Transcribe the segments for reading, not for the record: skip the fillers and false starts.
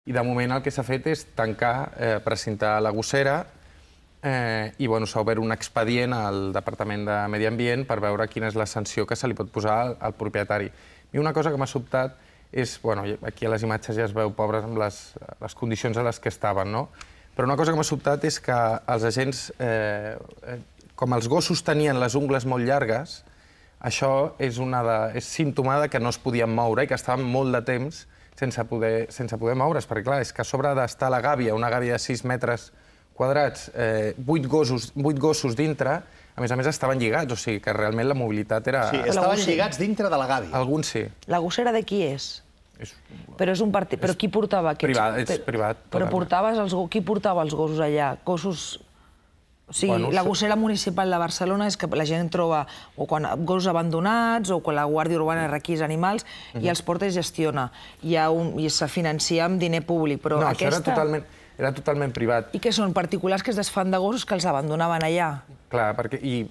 I de moment el que s'ha fet és tancar, precintar la gossera i s'ha obert un expedient al Departament de Medi Ambient per veure quina és la sanció que se li pot posar al propietari. I una cosa que m'ha sobtat és, aquí a les imatges ja es veu pobres amb les condicions en les que estaven, no? Però una cosa que m'ha sobtat és que els agents, com els gossos tenien les ungles molt llargues, això és símptoma que no es podien moure i que estaven molt de temps sense poder moure's, perquè clar, és que a sobre d'estar la gàbia, una gàbia de 6 metres quadrats, 8 gossos dintre, a més estaven lligats, o sigui que realment la mobilitat era... Sí, estaven lligats dintre de la gàbia. Alguns sí. La gossera de qui és? Però és un partit... Però qui portava aquests... És privat. Però qui portava els gossos allà? Gossos... O sigui, la gossera municipal de Barcelona és que la gent troba o quan gossos abandonats o quan la Guàrdia Urbana requisa animals i els porta i gestiona. I se financia amb diner públic, però aquesta... No, això era totalment privat. I què són? Particulars que es desfan de gossos que els abandonaven allà? Clar, i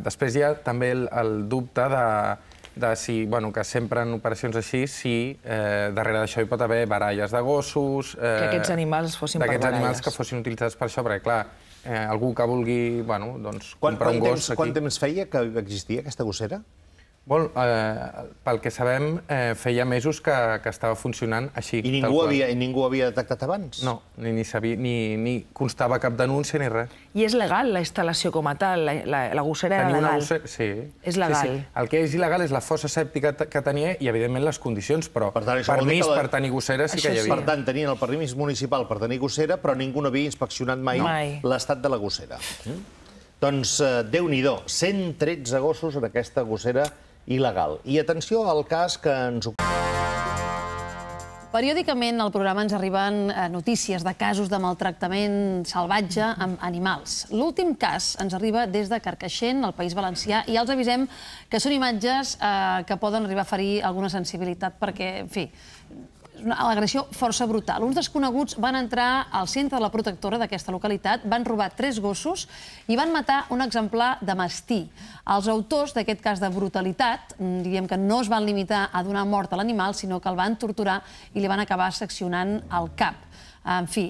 després hi ha també el dubte de si, que sempre en operacions així, si darrere d'això hi pot haver baralles de gossos... Que aquests animals fossin per baralles. D'aquests animals que fossin utilitzats per això, perquè, clar, algú que vulgui comprar un gos aquí... Quant temps feia que existia aquesta gossera? Pel que sabem, feia mesos que estava funcionant així. I ningú havia detectat abans? No, ni constava cap denúncia ni res. I és legal la instal·lació com a tal? La gossera era legal? Sí. És legal? El que és il·legal és la fossa sèptica que tenia i, evidentment, les condicions, però permís per tenir gossera sí que hi havia. Per tant, tenien el permís municipal per tenir gossera, però ningú no havia inspeccionat mai l'estat de la gossera. Doncs, Déu-n'hi-do, 113 gossos en aquesta gossera il·legal. I atenció al cas que ens... Periòdicament al programa ens arriben notícies de casos de maltractament salvatge amb animals. L'últim cas ens arriba des de Carcaixent, al País Valencià, i ja els avisem que són imatges que poden arribar a ferir alguna sensibilitat perquè, en fi, és una agressió força brutal. Uns desconeguts van entrar al centre de la protectora d'aquesta localitat, van robar 3 gossos i van matar un exemplar de mastí. Els autors d'aquest cas de brutalitat, diríem que no es van limitar a donar mort a l'animal, sinó que el van torturar i li van acabar seccionant el cap. En fi,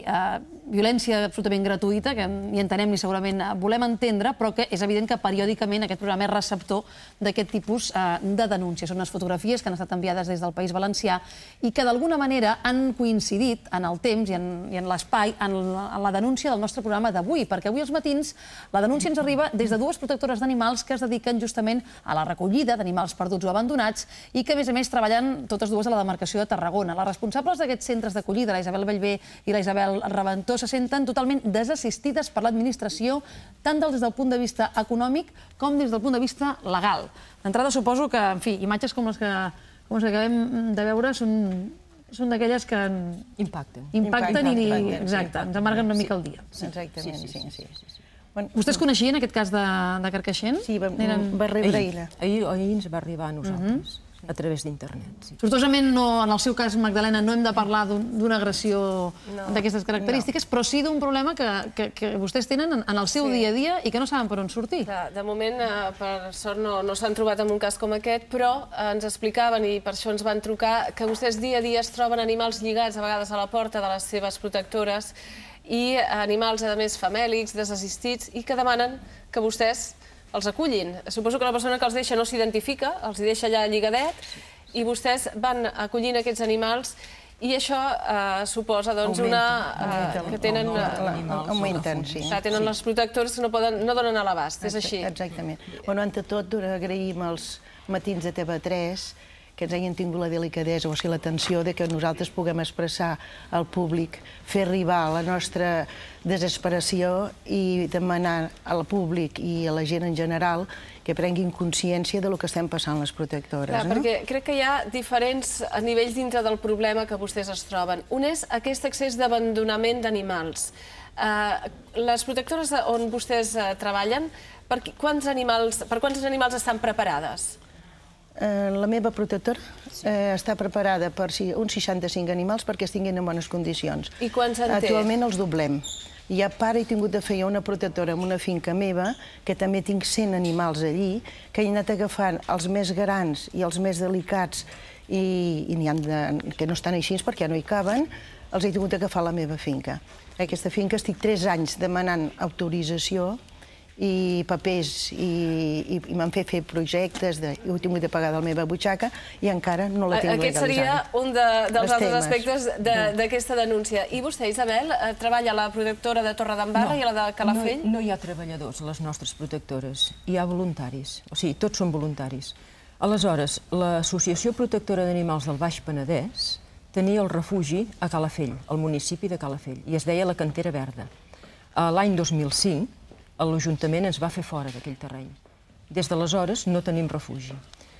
violència absolutament gratuïta, que ni entenem ni segurament volem entendre, però que és evident que periòdicament aquest programa és receptor d'aquest tipus de denúncies. Són unes fotografies que han estat enviades des del País Valencià i que d'alguna manera han coincidit en el temps i en l'espai en la denúncia del nostre programa d'avui, perquè avui als matins la denúncia ens arriba des de 2 protectores d'animals que es dediquen justament a la recollida d'animals perduts o abandonats i que, a més, treballen totes dues a la demarcació de Tarragona. Les responsables d'aquests centres d'acollida, la Isabel Bellver i la Isabel Reventós, se senten totalment desassistides per l'administració, tant des del punt de vista econòmic com des del punt de vista legal. D'entrada, suposo que, en fi, imatges com les que acabem de veure són d'aquelles que impacten i, exacte, ens amarguen una mica el dia. Exactament, sí. Vostès coneixien aquest cas de Carcaixent? Sí, va rebre ahir. Ahir ens va arribar a nosaltres, a través d'internet. Sortosament, en el seu cas, Magdalena, no hem de parlar d'una agressió d'aquestes característiques, però sí d'un problema que vostès tenen en el seu dia a dia i que no saben per on sortir. De moment, per sort, no s'han trobat en un cas com aquest, però ens explicaven, i per això ens van trucar, que vostès dia a dia es troben animals lligats, a vegades a la porta de les seves protectores, i animals, a més, famèlics, desassistits, i que demanen que vostès els acullin. Suposo que la persona que els deixa no s'identifica, els deixa allà lligadet, i vostès van acollint aquests animals, i això suposa que tenen... Augmenten, sí. Tenen les protectores que no donen a l'abast, és així. Exactament. Entre tot, agraïm els matins de TV3 que ens hagin tingut la delicadesa o l'atenció que nosaltres puguem expressar al públic, fer arribar la nostra desesperació i demanar al públic i a la gent en general que prenguin consciència del que estem passant les protectores. Clar, perquè crec que hi ha diferents nivells dintre del problema que vostès es troben. Un és aquest excés d'abandonament d'animals. Les protectores on vostès treballen, per quants animals estan preparades? La meva protectora està preparada per uns 65 animals perquè estiguin en bones condicions. I quants en té? Actualment els doblem. I a part he tingut de fer una protectora en una finca meva, que també tinc 100 animals allí, que he anat agafant els més grans i els més delicats i n'hi ha que no estan així perquè no hi caben, els he tingut d'agafar a la meva finca. Aquesta finca estic 3 anys demanant autorització i papers, i m'han fet fer projectes, i ho he tingut de pagar de la meva butxaca, i encara no la tinc legalitzada. Aquest seria un dels altres aspectes d'aquesta denúncia. I vostè, Isabel, treballa a la protectora de Torredembarra i a la de Calafell? No hi ha treballadors a les nostres protectores, hi ha voluntaris, o sigui, tots són voluntaris. Aleshores, l'Associació Protectora d'Animals del Baix Penedès tenia el refugi a Calafell, al municipi de Calafell, i es deia la Cantera Verda. L'any 2005, l'Ajuntament ens va fer fora d'aquell terreny. Des d'aleshores no tenim refugi.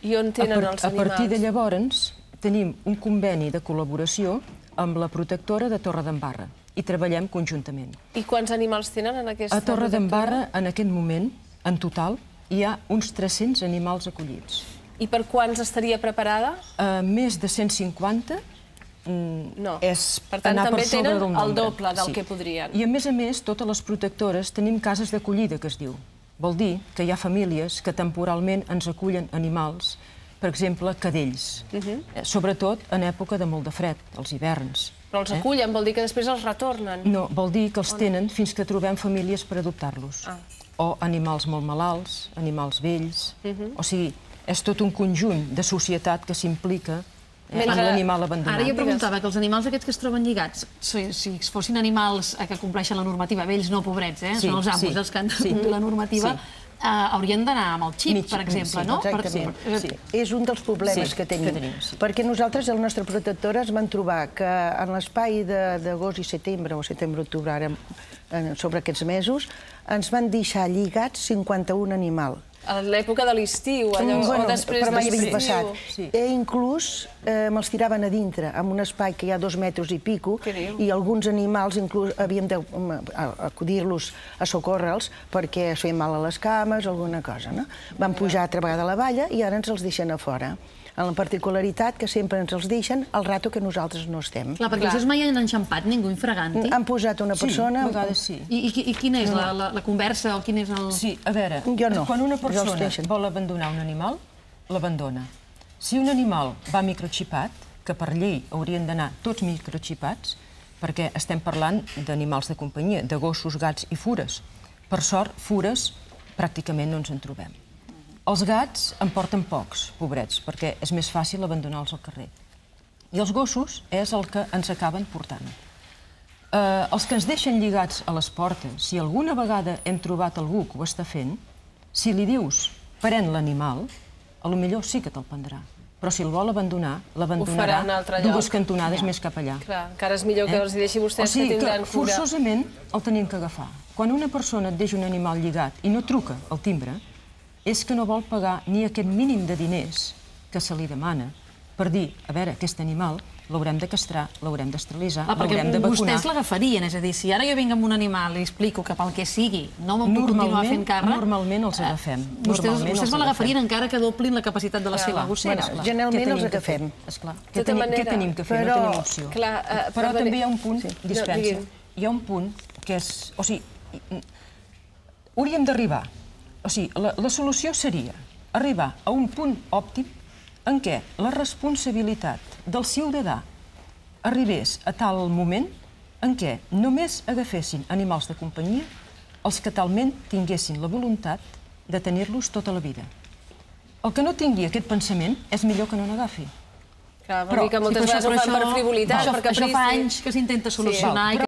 I on tenen els animals? A partir de llavors tenim un conveni de col·laboració amb la protectora de Torredembarra i treballem conjuntament. I quants animals tenen en aquesta protectora? A Torredembarra, en aquest moment, en total, hi ha uns 300 animals acollits. I per quants estaria preparada? Més de 150 no. És per tant, anar també per sobre tenen del nombre. El doble del que podrien. I a més, totes les protectores tenim cases d'acollida, que es diu. Vol dir que hi ha famílies que temporalment ens acullen animals, per exemple, cadells, sobretot en època de molt de fred, els hiverns. Però els acullen, vol dir que després els retornen? No, vol dir que els tenen fins que trobem famílies per adoptar-los. O animals molt malalts, animals vells. O sigui, és tot un conjunt de societat que s'implica en l'animal abandonat. Ara jo preguntava que els animals aquests que es troben lligats, si fossin animals que compleixen la normativa, vells no, pobrets, són els amos els que han de complir la normativa, haurien d'anar amb el xip, per exemple, no? Exactament. És un dels problemes que tenim. Perquè nosaltres, a la nostra protectora, es van trobar que en l'espai d'agost i setembre, o setembre-octubre, ara, sobre aquests mesos, ens van deixar lligats 51 animals. A l'època de l'estiu, o després de l'estiu. I inclús me'ls tiraven a dintre, en un espai que hi ha 2 metres i pico, i alguns animals inclús havíem d'acudir-los a socórrer-los perquè es feien mal a les cames o alguna cosa. Van pujar altra vegada a la valla i ara ens els deixen a fora. En la particularitat que sempre ens els deixen al rato que nosaltres no estem. Clar, perquè vostès mai han enxampat ningú infraganti. Han posat una persona... Sí, a vegades sí. I quina és la conversa o quin és el... Sí, a veure, quan una persona vol abandonar un animal, l'abandona. Si un animal va microxipat, que per llei haurien d'anar tots microxipats, perquè estem parlant d'animals de companyia, de gossos, gats i fures. Per sort, fures pràcticament no ens en trobem. Els gats en porten pocs, pobrets, perquè és més fàcil abandonar-los al carrer. I els gossos és el que ens acaben portant. Els que ens deixen lligats a les portes, si alguna vegada hem trobat algú que ho està fent, si li dius pren l'animal, potser sí que te'l prendrà. Però si el vol abandonar, l'abandonarà 2 cantonades més cap allà. Clar, encara és millor que els deixi vostès que tindran cura. O sigui que forçosament el tenim que agafar. Quan una persona et deixa un animal lligat i no truca al timbre, és que no vol pagar ni aquest mínim de diners que se li demana per dir, a veure, aquest animal l'haurem de castrar, l'haurem d'esterilitzar, l'haurem de vacunar. Vostès l'agafarien, és a dir, si ara jo vinc amb un animal i explico que pel que sigui no me'n puc continuar fent càrrec... Normalment els agafem. Vostès me l'agafarien encara que doblin la capacitat de la seva gossera. Generalment els agafem. Esclar, què tenim que fer? No tenim opció. Però també hi ha un punt, dispensa, hi ha un punt que és... O sigui, hauríem d'arribar. O sigui, la solució seria arribar a un punt òptim en què la responsabilitat del ciutadà arribés a tal moment en què només agafessin animals de companyia els que talment tinguessin la voluntat de tenir-los tota la vida. El que no tingui aquest pensament és millor que no n'agafi. Clar, vol dir que moltes vegades ho fan per frivolitat. Això fa anys que s'intenta solucionar.